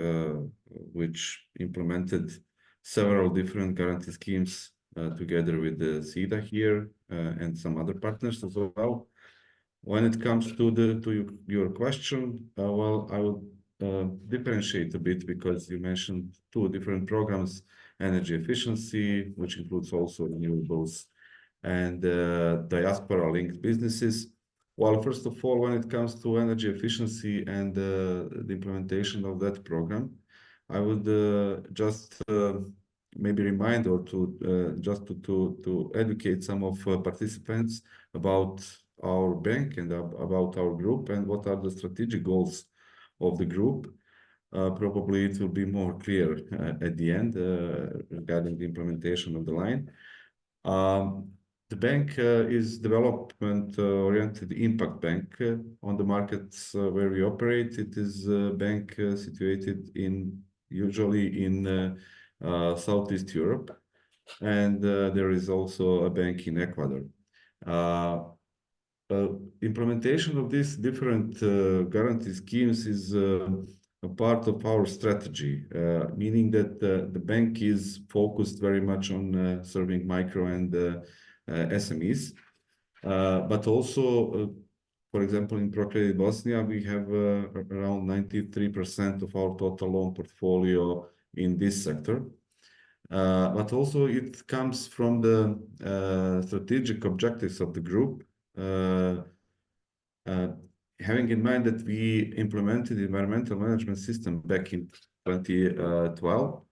which implemented several different guarantee schemes together with the Sida here and some other partners as well. When it comes to your question, well, I would differentiate a bit because you mentioned two different programs: energy efficiency, which includes also renewables, and diaspora-linked businesses. Well, first of all, when it comes to energy efficiency and the implementation of that program, I would just maybe remind or to educate some of participants about our bank and about our group and what are the strategic goals of the group. Probably it will be more clear at the end regarding the implementation of the line. The bank is development-oriented impact bank on the markets where we operate. It is a bank situated usually in Southeast Europe, and there is also a bank in Ecuador. Implementation of these different guarantee schemes is a part of our strategy, meaning that the bank is focused very much on serving micro and SMEs, but also, for example, in ProCredit Bosnia, we have around 93% of our total loan portfolio in this sector. But also it comes from the strategic objectives of the group, having in mind that we implemented the environmental management system back in 2012,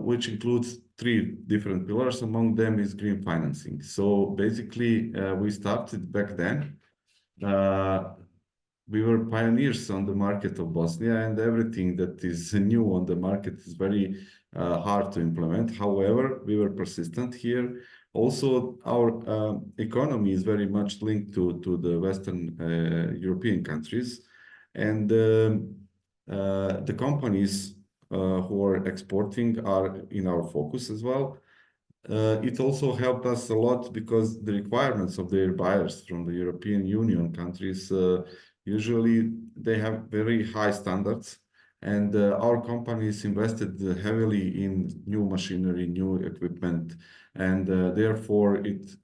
which includes 3 different pillars. Among them is green financing. So basically, we started back then. We were pioneers on the market of Bosnia, and everything that is new on the market is very hard to implement. However, we were persistent here. Also, our economy is very much linked to the Western European countries, and the companies who are exporting are in our focus as well. It also helped us a lot because the requirements of their buyers from the European Union countries, usually they have very high standards, and our companies invested heavily in new machinery, new equipment, and therefore it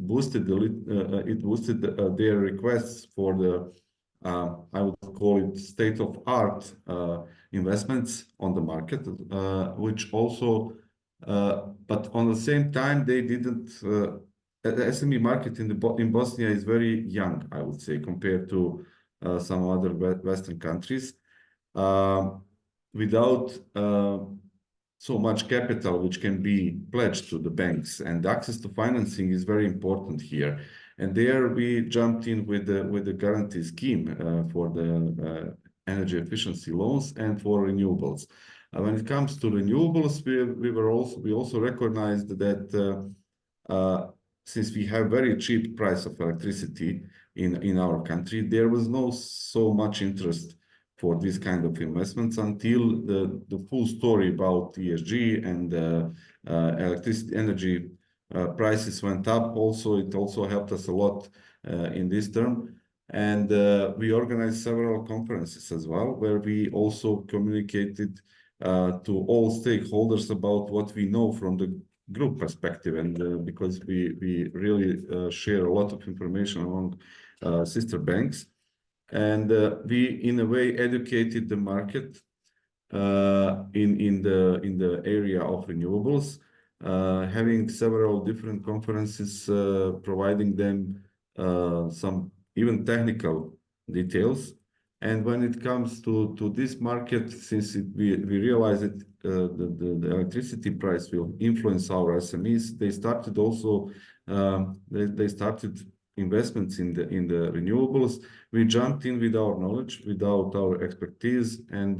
boosted their requests for the I would call it state-of-art investments on the market, which also, but on the same time, they didn't. The SME market in Bosnia is very young, I would say, compared to some other Western countries, without so much capital which can be pledged to the banks, and access to financing is very important here. And there we jumped in with the guarantee scheme for the energy efficiency loans and for renewables. When it comes to renewables, we also recognized that since we have very cheap price of electricity in our country, there was no so much interest for this kind of investments until the full story about ESG and electricity energy prices went up. Also, it also helped us a lot in this term. And we organized several conferences as well, where we also communicated to all stakeholders about what we know from the group perspective, and because we really share a lot of information among sister banks, and we in a way educated the market in the area of renewables, having several different conferences, providing them some even technical details. And when it comes to this market, since we realize that the electricity price will influence our SMEs, they started also they started investments in the renewables. We jumped in with our knowledge, without our expertise, and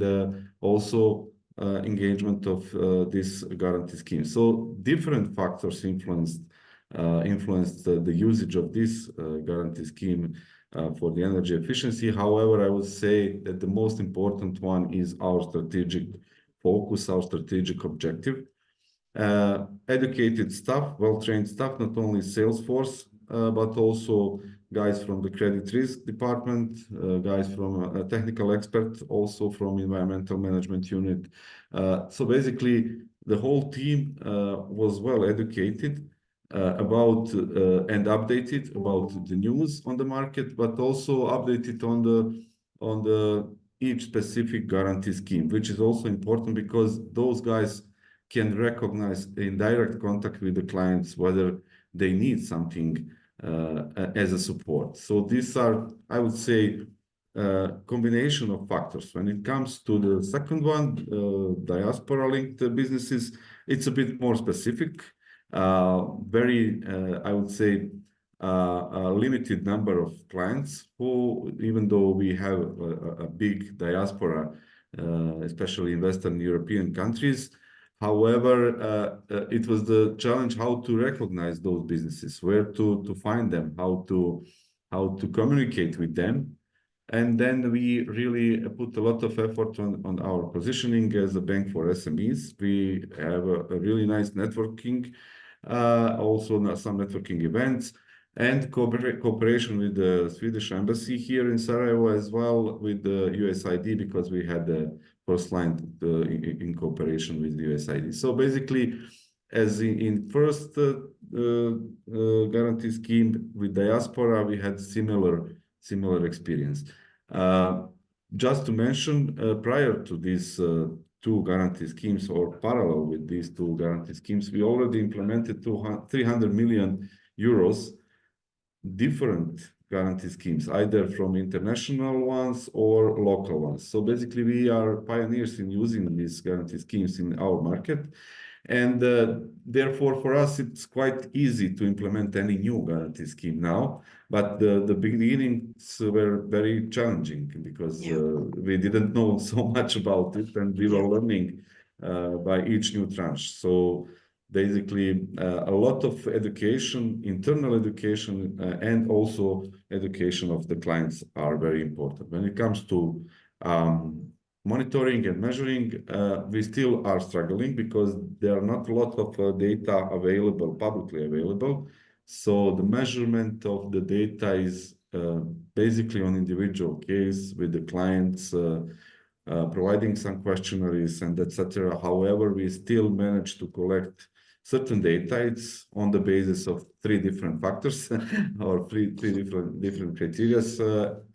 also engagement of this guarantee scheme. So different factors influenced the usage of this guarantee scheme for the energy efficiency. However, I would say that the most important one is our strategic focus, our strategic objective. Educated staff, well-trained staff, not only sales force, but also guys from the credit risk department, guys from a technical expert, also from environmental management unit. So basically, the whole team was well educated about and updated about the news on the market, but also updated on the each specific guarantee scheme, which is also important because those guys can recognize in direct contact with the clients whether they need something as a support. So these are, I would say, combination of factors. When it comes to the second one, diaspora-linked businesses, it's a bit more specific. Very, I would say, a limited number of clients who, even though we have a big diaspora, especially in Western European countries, however, it was the challenge how to recognize those businesses, where to find them, how to communicate with them. And then we really put a lot of effort on our positioning as a bank for SMEs. We have a really nice networking, also some networking events, and cooperation with the Swedish Embassy here in Sarajevo, as well with the USAID, because we had the first line in cooperation with the USAID. So basically, as in first guarantee scheme with diaspora, we had similar experience. Just to mention, prior to these two guarantee schemes, or parallel with these two guarantee schemes, we already implemented 300 million euros different guarantee schemes, either from international ones or local ones. So basically, we are pioneers in using these guarantee schemes in our market. And therefore, for us, it's quite easy to implement any new guarantee scheme now. But the beginnings were very challenging because we didn't know so much about it, and we were learning by each new tranche. So basically, a lot of education, internal education, and also education of the clients are very important. When it comes to monitoring and measuring, we still are struggling because there are not a lot of data available, publicly available. So the measurement of the data is basically on individual case with the clients, providing some questionnaires and etc. However, we still manage to collect certain data. It's on the basis of 3 different factors or three different criteria.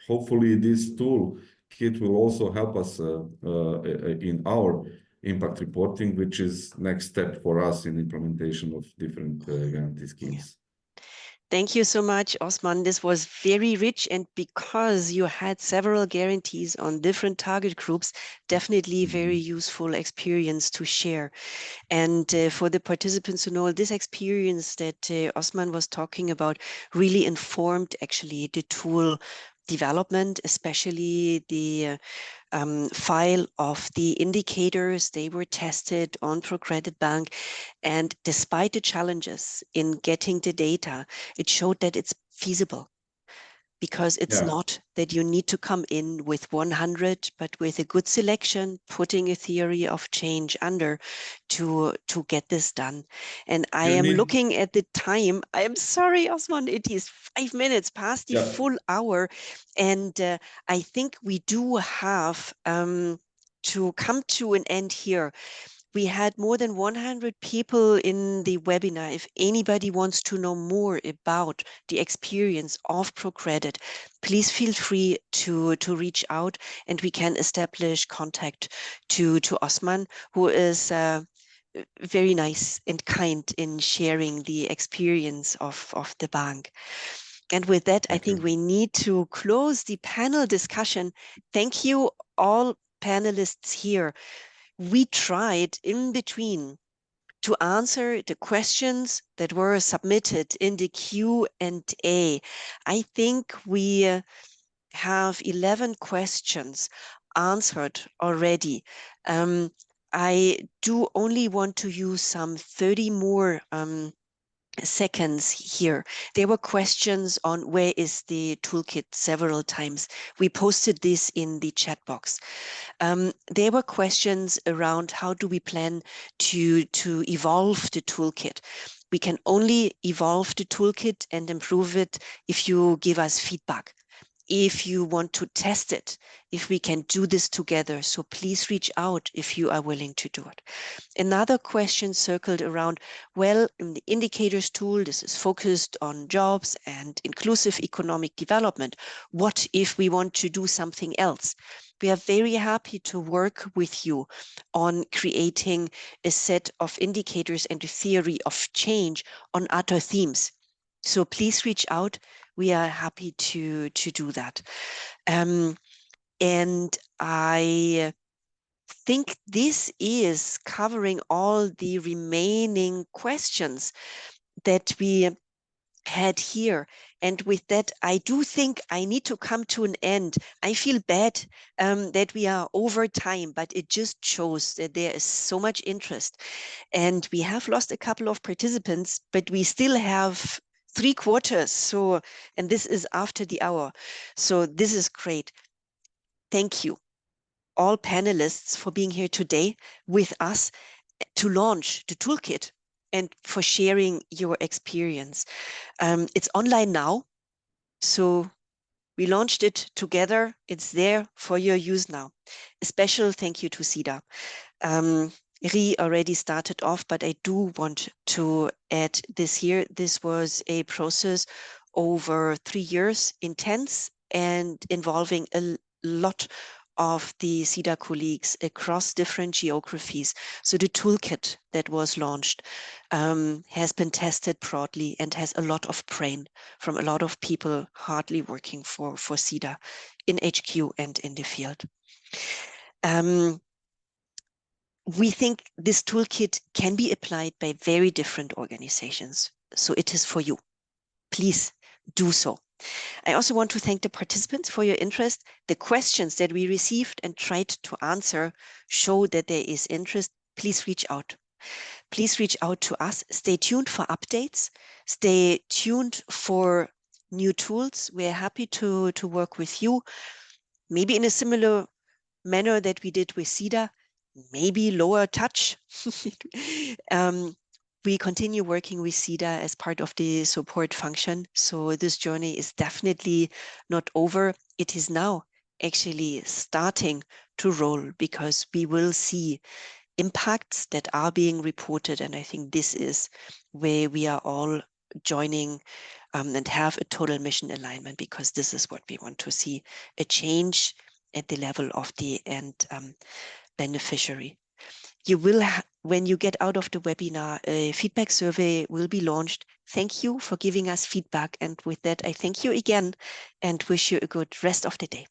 Hopefully, this toolkit will also help us in our impact reporting, which is next step for us in implementation of different guarantee schemes. Thank you so much, Osman. This was very rich, and because you had several guarantees on different target groups, definitely very useful experience to share. And for the participants to know, this experience that Osman was talking about really informed actually the tool development, especially the file of the indicators. They were tested on ProCredit Bank, and despite the challenges in getting the data, it showed that it's feasible. Because it's not that you need to come in with 100, but with a good selection, putting a theory of change under to get this done. And I am looking at the time. I am sorry, Osman, it is 5 minutes past the full hour. And I think we do have to come to an end here. We had more than 100 people in the webinar. If anybody wants to know more about the experience of ProCredit, please feel free to reach out, and we can establish contact to Osman, who is very nice and kind in sharing the experience of the bank. And with that, I think we need to close the panel discussion. Thank you all panelists here. We tried in between to answer the questions that were submitted in the Q&A. I think we have 11 questions answered already. I do only want to use some 30 more seconds here. There were questions on where is the toolkit several times. We posted this in the chat box. There were questions around how do we plan to evolve the toolkit. We can only evolve the toolkit and improve it if you give us feedback. if you want to test it, if we can do this together. So please reach out if you are willing to do it. Another question circled around, well, in the indicators tool, this is focused on jobs and inclusive economic development. What if we want to do something else? We are very happy to work with you on creating a set of indicators and a theory of change on other themes. So please reach out. We are happy to do that. And I think this is covering all the remaining questions that we had here. And with that, I do think I need to come to an end. I feel bad that we are over time, but it just shows that there is so much interest. And we have lost a couple of participants, but we still have 3/4. So, and this is after the hour. So this is great. Thank you, all panelists, for being here today with us to launch the toolkit and for sharing your experience. It's online now, so we launched it together. It's there for your use now. A special thank you to Sida. Ri already started off, but I do want to add this here. This was a process over 3 years, intense and involving a lot of the Sida colleagues across different geographies. So the toolkit that was launched has been tested broadly and has a lot of brain from a lot of people hardly working for Sida in HQ and in the field. We think this toolkit can be applied by very different organizations. So it is for you. Please do so. I also want to thank the participants for your interest. The questions that we received and tried to answer show that there is interest. Please reach out. Please reach out to us. Stay tuned for updates. Stay tuned for new tools. We're happy to work with you, maybe in a similar manner that we did with Sida, maybe lower touch. We continue working with Sida as part of the support function. So this journey is definitely not over. It is now actually starting to roll because we will see impacts that are being reported. And I think this is where we are all joining and have a total mission alignment, because this is what we want to see, a change at the level of the end beneficiary. You will, when you get out of the webinar, a feedback survey will be launched. Thank you for giving us feedback. And with that, I thank you again and wish you a good rest of the day.